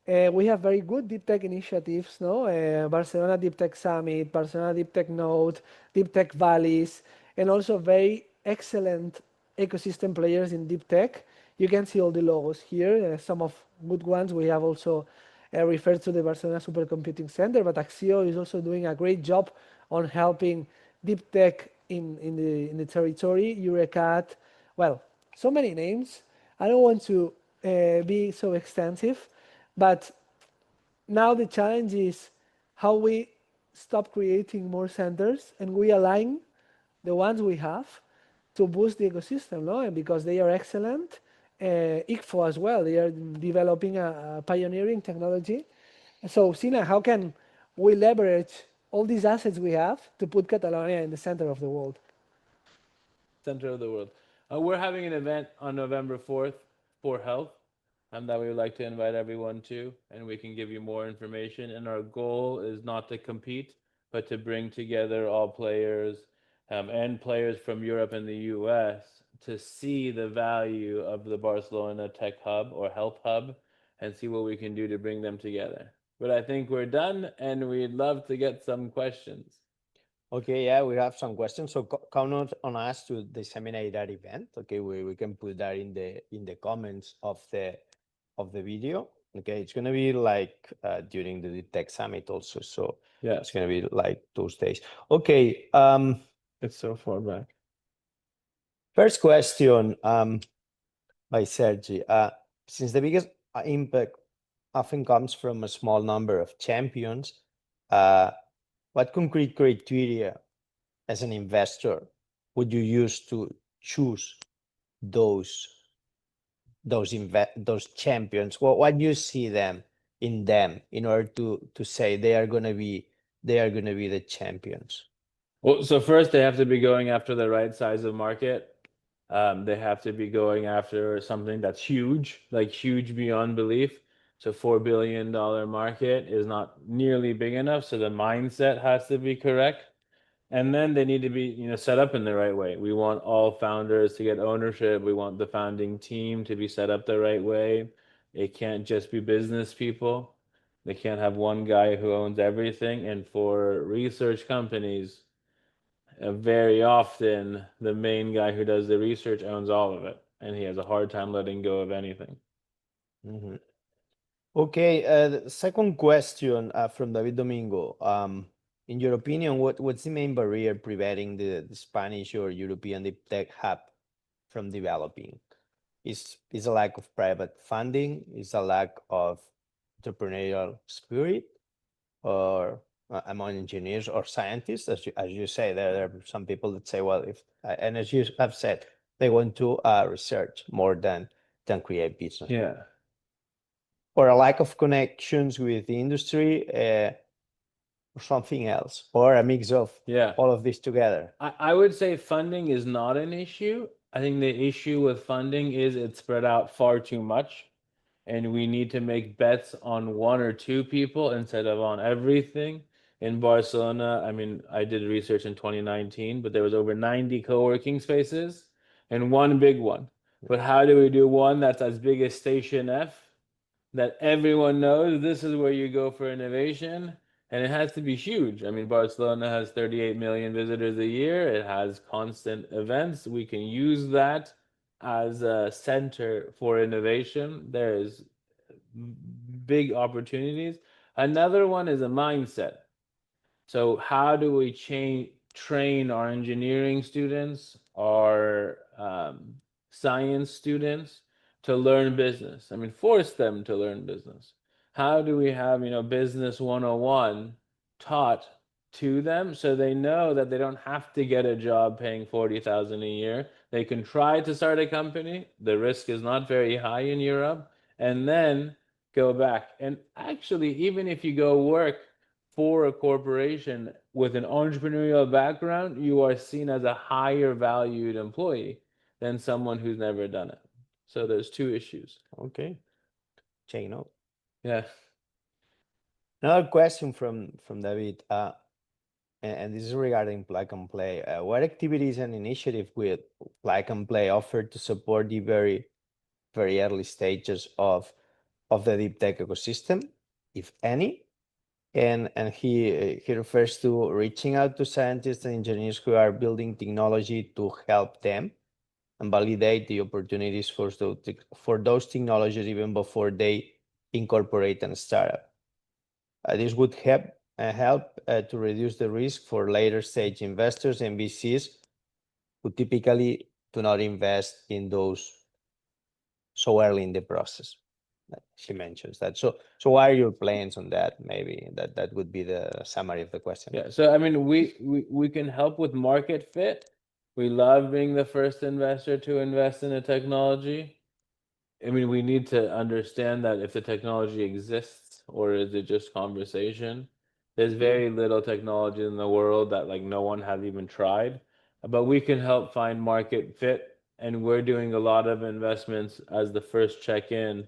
We have very good deep tech initiatives, Barcelona Deep Tech Summit, Barcelona Deep Tech Node, Deep Tech Valleys, and also very excellent ecosystem players in deep tech. You can see all the logos here, some of good ones. We have also referred to the Barcelona Supercomputing Center, but Axio is also doing a great job on helping deep tech in the territory, Eurecat. Well, so many names. I don't want to be so extensive, but now the challenge is how we stop creating more centers and we align the ones we have to boost the ecosystem, because they are excellent. ICFO as well, they are developing a pioneering technology. So, Sina, how can we leverage all these assets we have to put Catalonia in the center of the world? Center of the world. We're having an event on November 4th for health that we would like to invite everyone to, and we can give you more information. And our goal is not to compete, but to bring together all players and players from Europe and the US to see the value of the Barcelona Tech Hub or Health Hub and see what we can do to bring them together. But I think we're done, and we'd love to get some questions. Okay, yeah, we have some questions. So count on us to disseminate that event. Okay, we can put that in the comments of the video. Okay, it's gonna be like during the Tech Summit also. So yeah, it's gonna be like those days. Okay. It's so far back. First question by Sergi. Since the biggest impact often comes from a small number of champions, what concrete criteria as an investor would you use to choose those champions? What do you see in them in order to say they are gonna be the champions? Well, so first they have to be going after the right size of market. They have to be going after something that's huge, like huge beyond belief. So $4 billion market is not nearly big enough. So the mindset has to be correct. And then they need to be, set up in the right way. We want all founders to get ownership. We want the founding team to be set up the right way. It can't just be business people. They can't have one guy who owns everything. And for research companies, very often the main guy who does the research owns all of it, and he has a hard time letting go of anything. Mm-hmm. Okay, the second question from David Domingo. In your opinion, what's the main barrier preventing the Spanish or European deep tech hub from developing? Is a lack of private funding? Is a lack of entrepreneurial spirit, or among engineers or scientists? As you say, there are some people that say, well, if and as you have said, they want to research more than create business. Yeah. Or a lack of connections with the industry, or something else, or a mix of all of this together. I would say funding is not an issue. I think the issue with funding is it's spread out far too much, and we need to make bets on one or two people instead of on everything. In Barcelona, I mean, I did research in 2019, but there was over 90 co-working spaces and one big one. But how do we do one that's as big as Station F? that everyone knows this is where you go for innovation, and it has to be huge. I mean, Barcelona has 38 million visitors a year. It has constant events. We can use that as a center for innovation. There's big opportunities. Another one is a mindset. So how do we train our engineering students, our science students to learn business? I mean, force them to learn business. How do we have, business 101 taught to them so they know that they don't have to get a job paying 40,000 a year. They can try to start a company. The risk is not very high in Europe, and then go back. And actually, even if you go work for a corporation with an entrepreneurial background, you are seen as a higher valued employee than someone who's never done it. So there's two issues. Okay. Take note. Yeah. Another question from David, and this is regarding plug and play. What activities and initiatives will plug and play offer to support the very, very early stages of the deep tech ecosystem, if any? And he refers to reaching out to scientists and engineers who are building technology to help them and validate the opportunities for those technologies even before they incorporate a startup. This would help to reduce the risk for later stage investors and VCs who typically do not invest in those so early in the process. She mentions that. So what are your plans on that? Maybe that would be the summary of the question. Yeah. So I mean, we can help with market fit. We love being the first investor to invest in a technology. I mean, we need to understand that if the technology exists or is it just conversation. There's very little technology in the world that like no one has even tried, but we can help find market fit, and we're doing a lot of investments as the first check-in,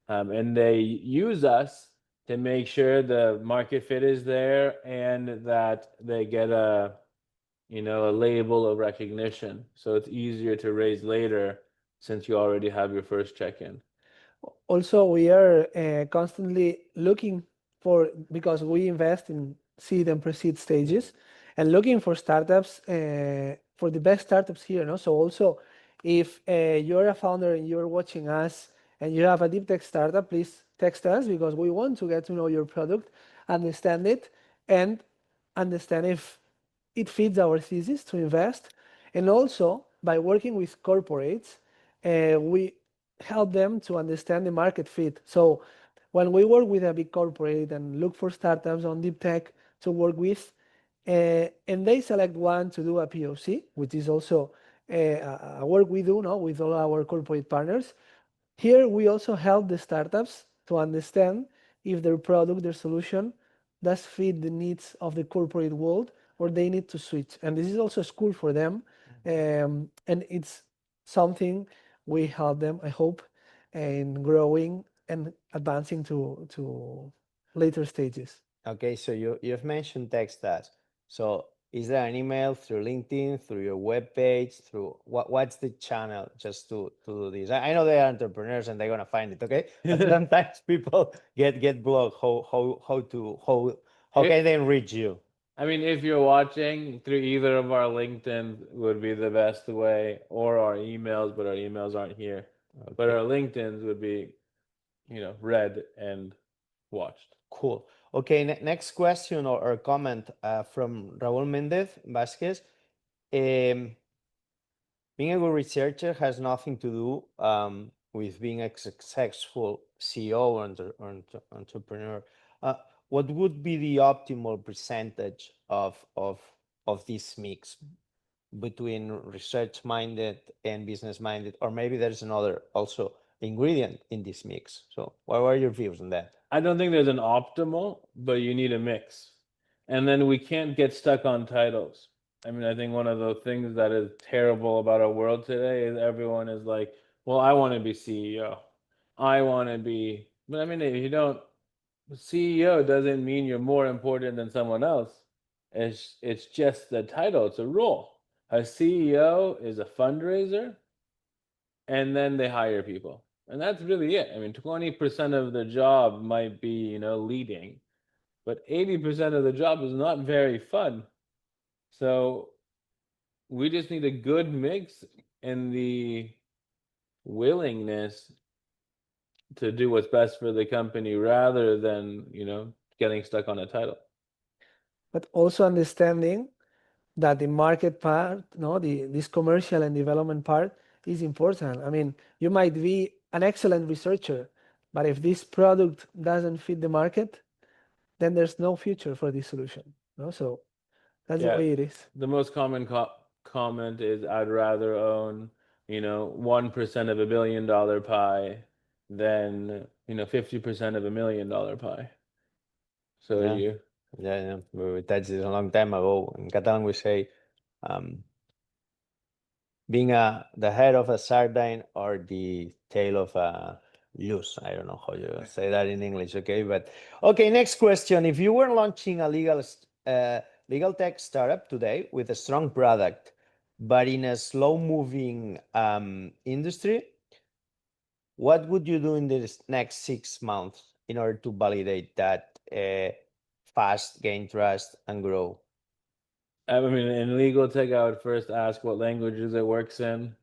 and they use us to make sure the market fit is there and that they get a label of recognition, so it's easier to raise later since you already have your first check-in. Also, we are constantly looking for, because we invest in seed and pre-seed stages, and looking for startups, for the best startups here. No? So also, if you're a founder and you're watching us and you have a deep tech startup, please text us, because we want to get to know your product, understand it, and understand if it fits our thesis to invest. And also, by working with corporates, we help them to understand the market fit. So when we work with a big corporate and look for startups on deep tech to work with, and they select one to do a POC, which is also a work we do with all our corporate partners. Here we also help the startups to understand if their product, their solution, does fit the needs of the corporate world, or they need to switch. And this is also a school for them, and it's something we help them, I hope, in growing and advancing to later stages. Okay, so you've mentioned text us. So is there an email through LinkedIn, through your webpage, through what's the channel just to do this? I know they are entrepreneurs and they're gonna find it, okay? But sometimes people get blocked. How can they reach you? I mean, if you're watching, through either of our LinkedIn would be the best way, or our emails, but our emails aren't here. Okay. But our LinkedIns would be, read and watched. Cool. Okay, next question or comment from Raúl Méndez Vázquez. Being a good researcher has nothing to do with being a successful CEO or entrepreneur. What would be the optimal percentage of this mix between research-minded and business-minded? Or maybe there's another also ingredient in this mix. So what are your views on that? I don't think there's an optimal, but you need a mix. And then we can't get stuck on titles. I mean, I think one of the things that is terrible about our world today is everyone is like, well, I want to be CEO. I want to be, but I mean, if you don't, CEO doesn't mean you're more important than someone else. It's just the title, it's a role. A CEO is a fundraiser, and then they hire people. And that's really it. I mean, 20% of the job might be, leading, but 80% of the job is not very fun. So we just need a good mix and the willingness to do what's best for the company rather than, getting stuck on a title. But also understanding that the market part, no, this commercial and development part is important. I mean, you might be an excellent researcher, but if this product doesn't fit the market, then there's no future for this solution. No? So that's the Yeah. way it is. The most common comment is I'd rather own, 1% of $1 billion pie than, 50% of $1 million pie. So Yeah. you, Yeah, we touched this a long time ago. In Catalan, we say being the head of a sardine or the tail of a goose. I don't know how you say that in English, okay? But okay, next question. If you were launching a legal tech startup today with a strong product, but in a slow-moving industry, what would you do in the next 6 months in order to validate that fast, gain trust, and grow? I mean, in legal tech, I would first ask what languages it works in.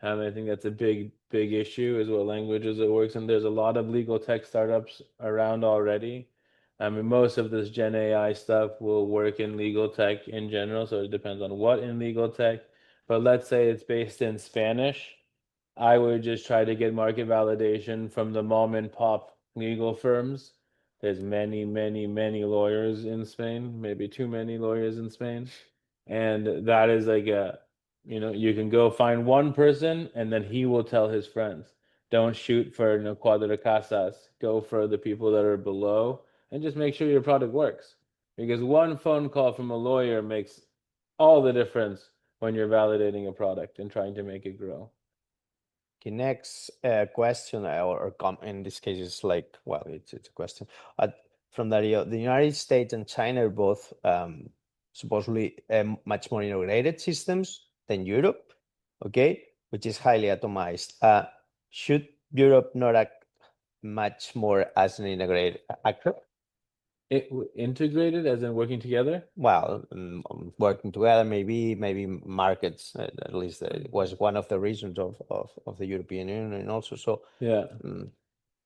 I think that's a big issue is what languages it works in. There's a lot of legal tech startups around already. I mean, most of this Gen AI stuff will work in legal tech in general, so it depends on what in legal tech. But let's say it's based in Spanish. I would just try to get market validation from the mom and pop legal firms. There's many, many, many lawyers in Spain, maybe too many lawyers in Spain. And that is like you can go find one person and then he will tell his friends. Don't shoot for cuadra casas. Go for the people that are below and just make sure your product works. Because one phone call from a lawyer makes all the difference when you're validating a product and trying to make it grow. Okay, next question, or in this case, it's like, well, it's a question. From the United States and China are both supposedly much more integrated systems than Europe, okay, which is highly atomized. Should Europe not act much more as an integrated actor? Integrated as in working together? Well, working together, maybe markets, at least it was one of the reasons of the European Union also. So Yeah.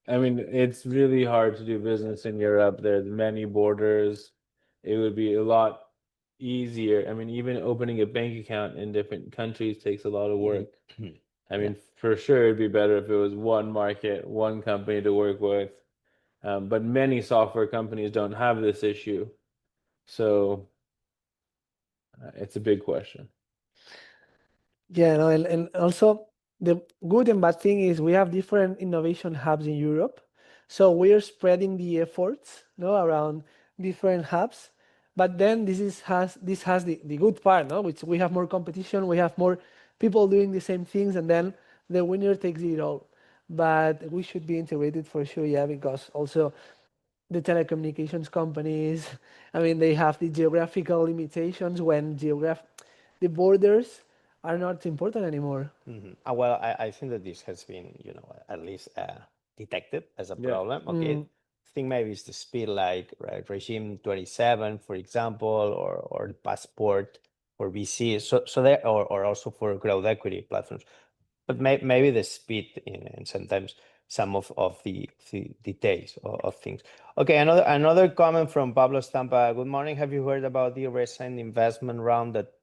I mean, it's really hard to do business in Europe. There's many borders. It would be a lot easier. I mean, even opening a bank account in different countries takes a lot of work. I mean, for sure, it'd be better if it was one market, one company to work with. But many software companies don't have this issue. So it's a big question. Yeah, no, and also the good and bad thing is we have different innovation hubs in Europe. So we're spreading the efforts, no, around different hubs. But then this has the good part, no, which we have more competition, we have more people doing the same things, and then the winner takes it all. But we should be integrated for sure, yeah, because also the telecommunications companies, I mean, they have the geographical limitations when the borders are not important anymore. Well, I think that this has been, at least detected as a problem. Okay, I think maybe it's the speed, like regime 27, for example, or the passport for VC. So there, or also for growth equity platforms. But maybe the speed and sometimes some of the details of things. Okay, another comment from Pablo Stampa. Good morning. Have you heard about the recent investment round that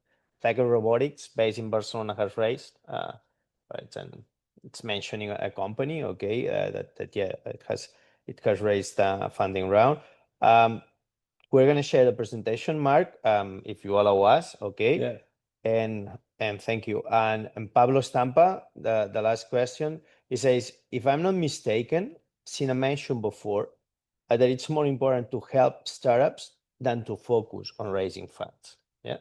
Tiger Robotics, based in Barcelona, has raised? Right, and it's mentioning a company, okay, that yeah, it has raised a funding round. We're gonna share the presentation, Mark, if you allow us, okay? Yeah. And thank you. And Pablo Stampa, the last question, he says, if I'm not mistaken, Sina mentioned before that it's more important to help startups than to focus on raising funds. Yeah.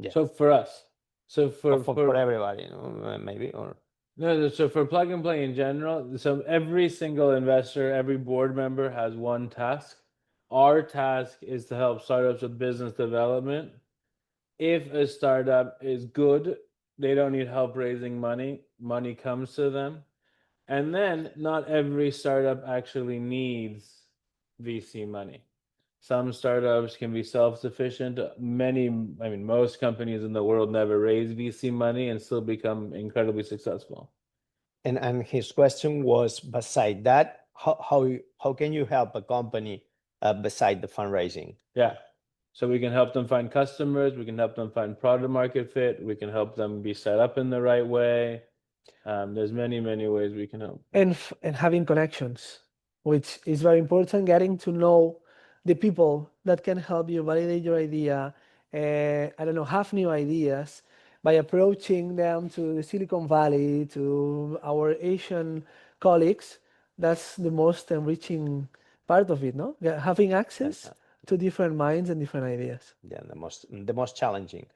Yeah. So for us, for everybody, maybe, or no, so for plug and play in general, so every single investor, every board member has one task. Our task is to help startups with business development. If a startup is good, they don't need help raising money. Money comes to them. And then not every startup actually needs VC money. Some startups can be self-sufficient. Most companies in the world never raise VC money and still become incredibly successful. And his question was, beside that, how can you help a company beside the fundraising? Yeah. So we can help them find customers. We can help them find product market fit. We can help them be set up in the right way. There's many ways we can help. And having connections, which is very important, getting to know the people that can help you validate your idea, have new ideas by approaching them to the Silicon Valley, to our Asian colleagues. That's the most enriching part of it, no? Having access to different minds and different ideas. Yeah, the most challenging.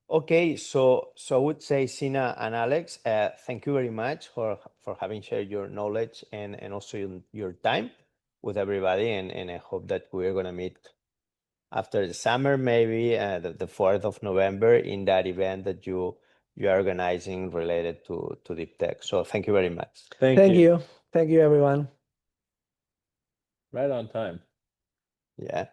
Okay, so I would say, Sina and Alex, thank you very much for having shared your knowledge and also your time with everybody. And I hope that we're going to meet after the summer, maybe the 4th of November in that event that you are organizing related to deep tech. So thank you very much. Thank you. Thank you, everyone. Right on time. Yeah.